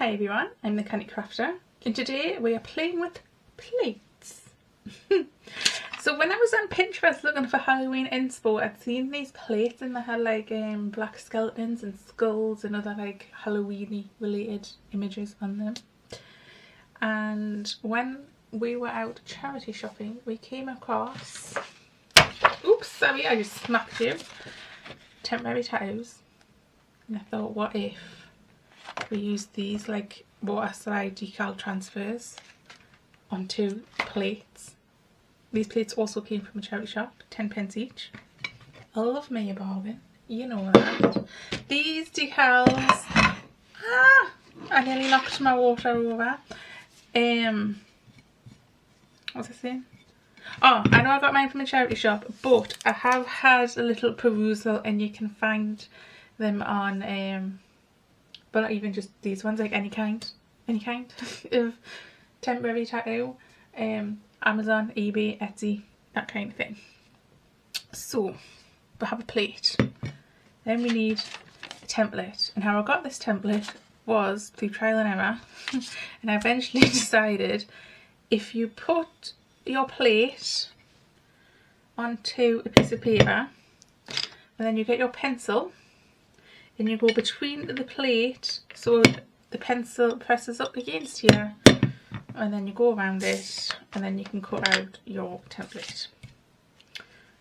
Hi everyone, I'm the Candy Crafter and today we are playing with plates. So when I was on Pinterest looking for Halloween inspo, I'd seen these plates and they had like black skeletons and skulls and other like Halloween-y related images on them. And when we were out charity shopping we came across, oops sorry I just smacked you, temporary tattoos, and I thought what if we use these like water slide decal transfers onto plates. These plates also came from a charity shop, 10p each. I love me a bargain, you know that. These decals, I nearly knocked my water over. What's I saying? Oh, I know I got mine from a charity shop, but I have had a little perusal and you can find them on but not even just these ones, like any kind of temporary tattoo, Amazon, eBay, Etsy, that kind of thing. So we have a plate, then we need a template, and how I got this template was through trial and error. And I eventually decided if you put your plate onto a piece of paper and then you get your pencil and you go between the plate so the pencil presses up against here, and then you go around it and then you can cut out your template,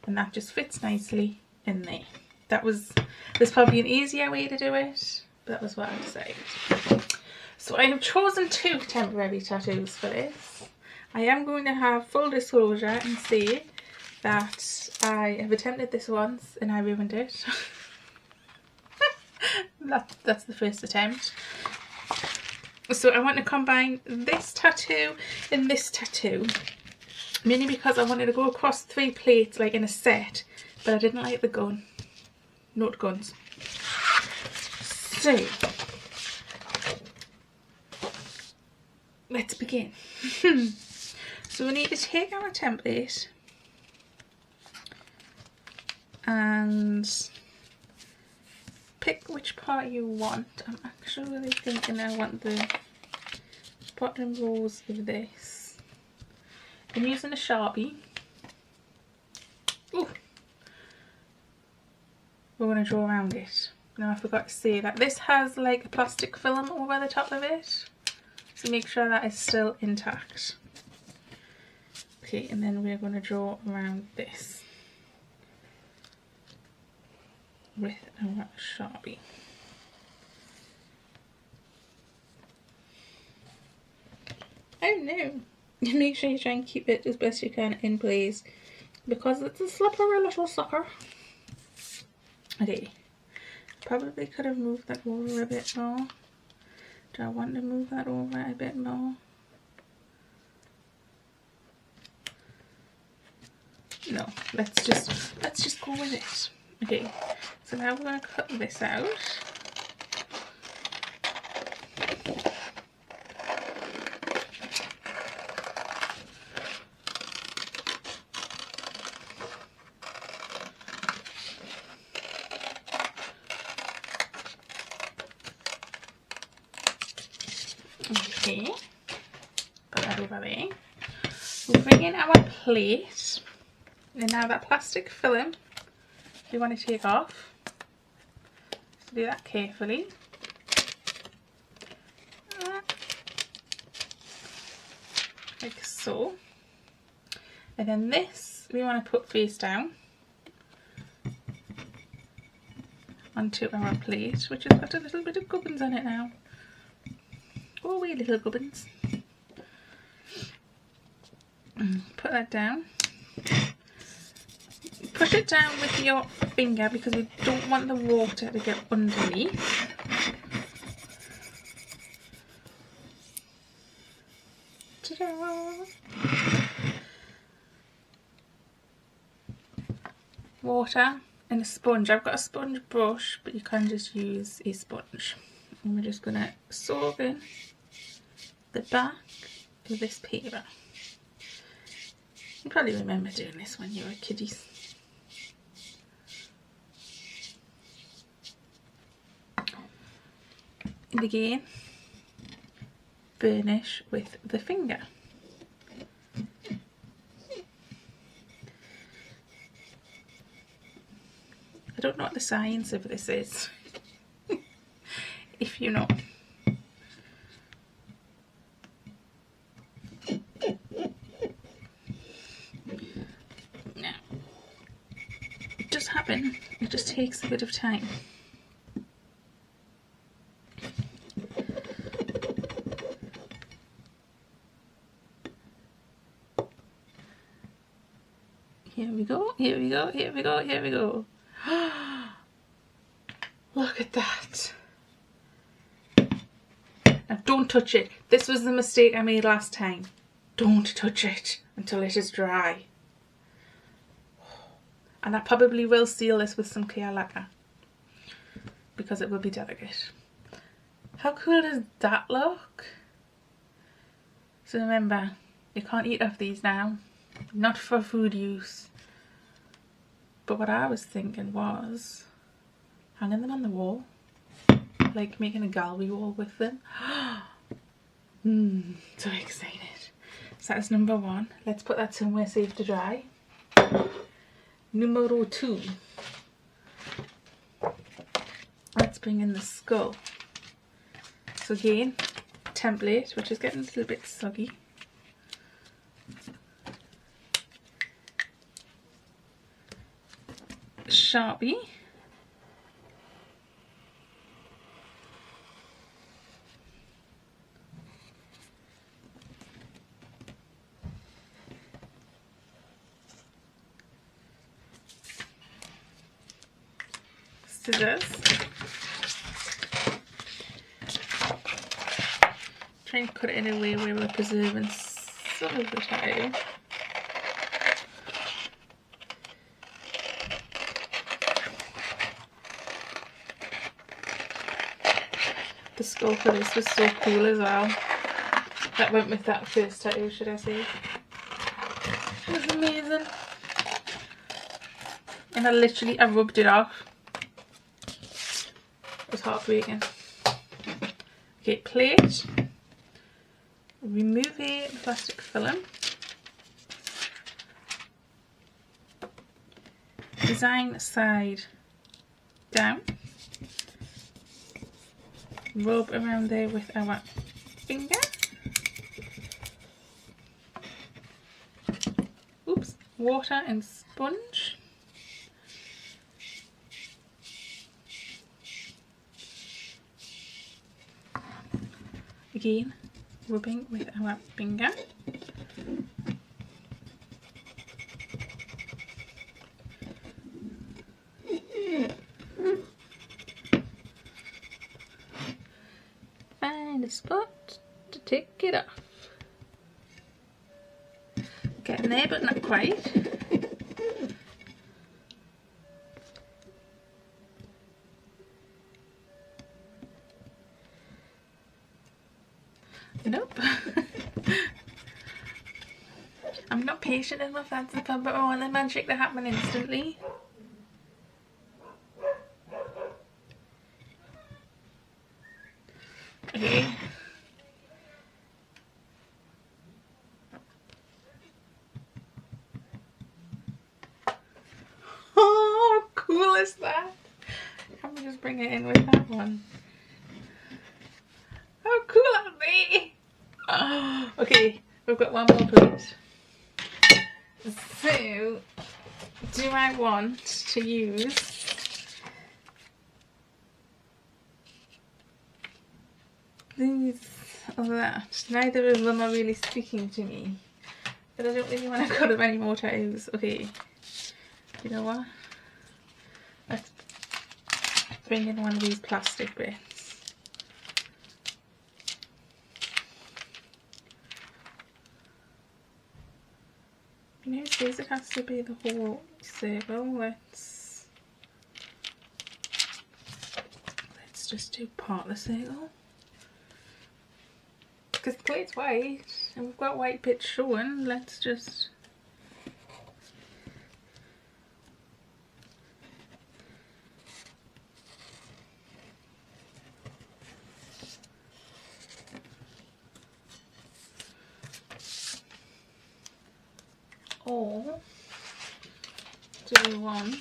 and that just fits nicely in there. There's probably an easier way to do it, but that was what I decided. So I have chosen 2 temporary tattoos for this. I am going to have full disclosure and say that I have attempted this once and I ruined it. That's the first attempt. So I want to combine this tattoo and this tattoo, mainly because I wanted to go across 3 plates like in a set, but I didn't like the gun. Not guns. So let's begin. So we need to take our template and pick which part you want. I'm actually really thinking I want the bottom rows of this. I'm using a Sharpie. Ooh. We're going to draw around it. Now I forgot to say that this has like a plastic film over the top of it, so make sure that is still intact. Okay, and then we're going to draw around this with our Sharpie. Oh no! Make sure you try and keep it as best you can in place because it's a slippery little sucker. Okay, probably could have moved that over a bit more. Do I want to move that over a bit more? No, let's just go with it. Okay, so now we're going to cut this out. Okay, put that over there. We'll bring in our plate, and now that plastic film you want to take off. So do that carefully. Like so. And then this we want to put face down onto our plate, which has got a little bit of gubbins on it now. Go away, little gubbins. Put that down. Push it down with your finger because we don't want the water to get underneath. Ta-da! Water and a sponge. I've got a sponge brush, but you can just use a sponge. And we're just going to soak in the back of this paper. You probably remember doing this when you were kiddies. And again, burnish with the finger. I don't know what the science of this is, if you know. Now, it does happen, it just takes a bit of time. Here we go, here we go, here we go, here we go. Look at that. Now don't touch it. This was the mistake I made last time. Don't touch it until it is dry. And I probably will seal this with some clear lacquer because it will be delicate. How cool does that look? So remember, you can't eat off these now. Not for food use. But what I was thinking was hanging them on the wall, like making a gallery wall with them. So excited. So that is number 1. Let's put that somewhere safe to dry. Numero 2. Let's bring in the skull. So again, template, which is getting a little bit soggy. Sharpie. Scissors. Try and cut it in a way where we're preserving some of the tile. The skull for this was so cool as well. That went with that first tattoo, should I say. It was amazing. And I rubbed it off. It was heartbreaking. Okay, plate. Remove the plastic film. Design side down. Rub around there with our finger. Oops, water and sponge. Again, rubbing with our finger. Find a spot to take it off. Getting there, but not quite. Nope. I'm not patient enough, that's the problem, but I want the magic to happen instantly. Okay. Oh, how cool is that? Can we just bring it in with that one? How cool are they? Oh, okay, we've got one more plate. So, do I want to use these or that? Neither of them are really speaking to me, but I don't really want to cut them any more tattoos. Okay, you know what? Let's bring in one of these plastic bits. You know, it says it has to be the whole circle. Let's just do part of the circle. Because the plate's white and we've got white bits showing, let's just... do we want?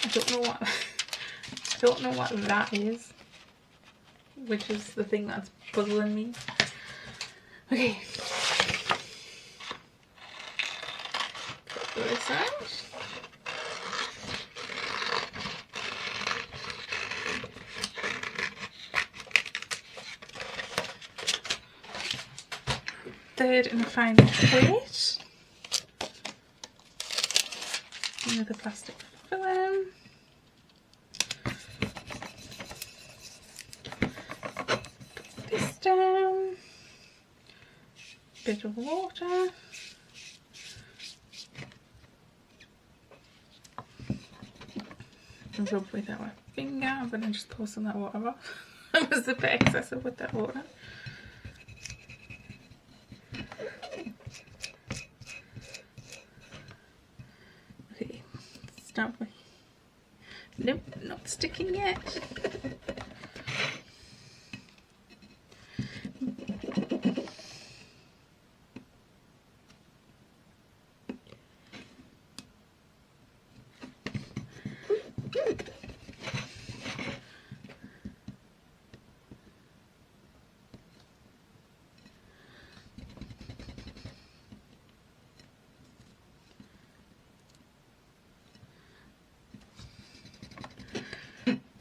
I don't know what that is, which is the thing that's puzzling me. Okay. Put this out. Third and final plate. Another plastic film. Put this down. Bit of water. And rub with our finger. I'm going to just pour some of that water off. It was a bit excessive with that water. Okay, stop. Nope, not sticking yet.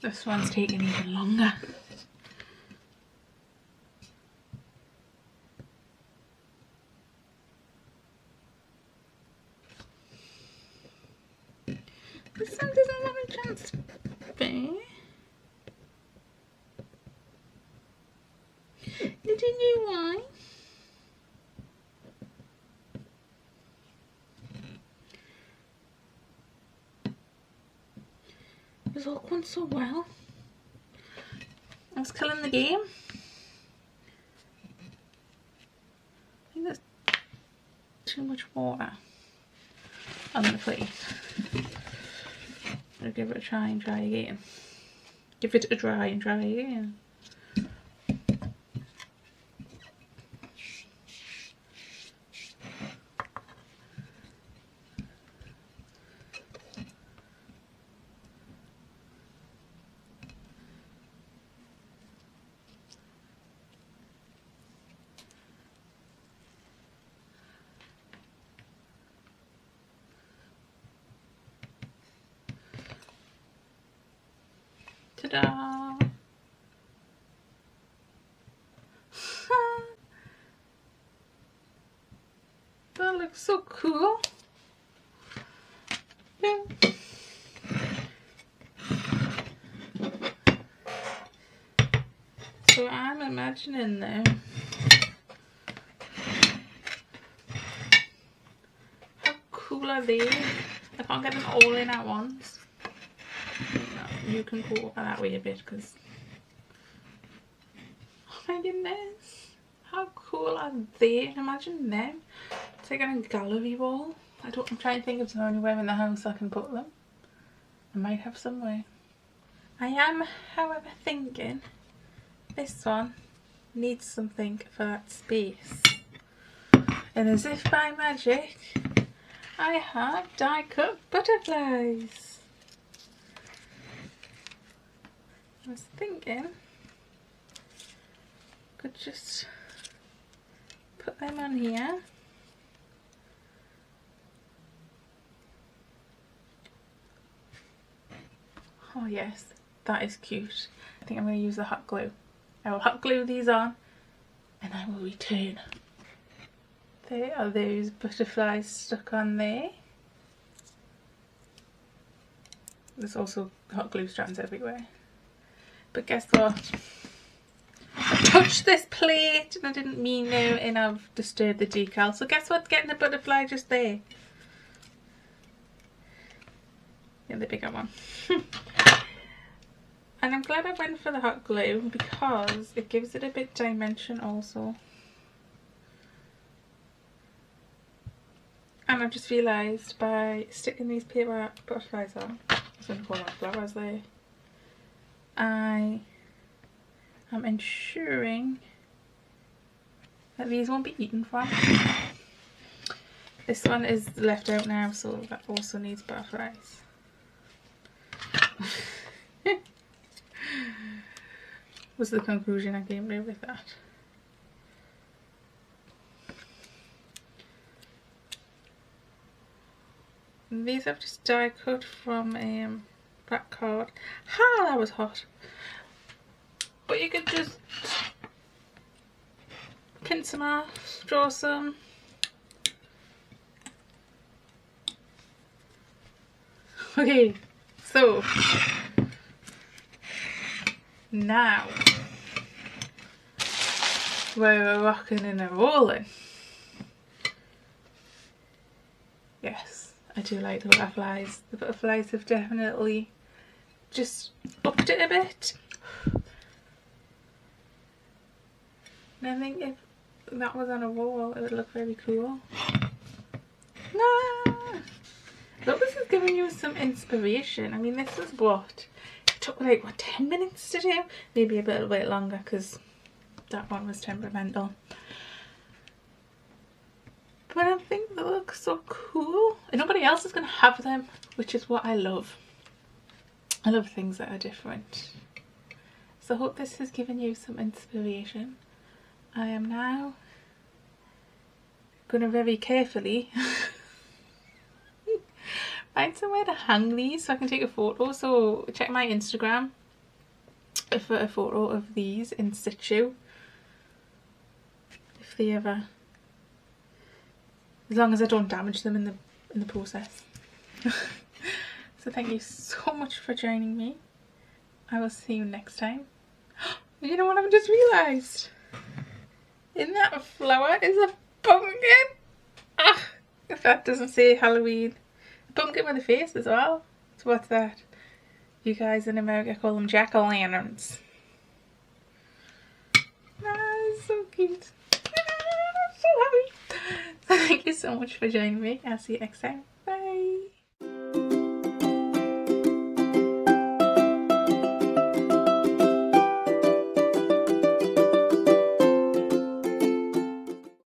This one's taking even longer. This one doesn't want a chance to be. Did you know why? It was all going so well. I was killing the game. I think there's too much water on the plate. I'll give it a try and try again. Give it a try and try again. Ta-da! That looks so cool. Yeah. So I'm imagining now how cool are these? I can't get them all in at once. No, you can go that way a bit because oh my goodness, how cool are they? Imagine them. It's like on a gallery wall. I'm trying to think of anywhere in the house I can put them. I might have somewhere. I am, however, thinking this one needs something for that space. And as if by magic, I have die-cut butterflies. I was thinking, could just put them on here. Oh yes, that is cute. I think I'm going to use the hot glue. I will hot glue these on and I will return. There are those butterflies stuck on there. There's also hot glue strands everywhere. But guess what? I touched this plate and I didn't mean to, and I've disturbed the decal. So guess what's getting the butterfly just there? Yeah, the bigger one. And I'm glad I went for the hot glue because it gives it a bit dimension also. And I've just realised by sticking these paper butterflies on, I was going to call them flowers there, I am ensuring that these won't be eaten from. This one is left out now, so that also needs butterflies. Was the conclusion I came to with that. And these I've just die cut from black card. Ha! That was hot. But you could just pinch some off, draw some. Okay, so now we're rocking and rolling. Yes, I do like the butterflies. The butterflies have definitely just upped it a bit. And I think if that was on a wall, it would look very cool. No! But this is giving you some inspiration. I mean, this is what it took like, what, 10 minutes to do? Maybe a little bit longer because that one was temperamental. But I think they look so cool. And nobody else is going to have them, which is what I love. I love things that are different. So I hope this has given you some inspiration. I am now going to very carefully find somewhere to hang these so I can take a photo. So check my Instagram for a photo of these in situ. If they ever, as long as I don't damage them in the process. So thank you so much for joining me. I will see you next time. You know what I've just realised? In that flower is a pumpkin. Ah, if that doesn't say Halloween. Pumpkin with a face as well. So what's that? You guys in America call them jack-o'-lanterns. Ah, so cute. Ah, I'm so happy. Thank you so much for joining me. I'll see you next time. Bye.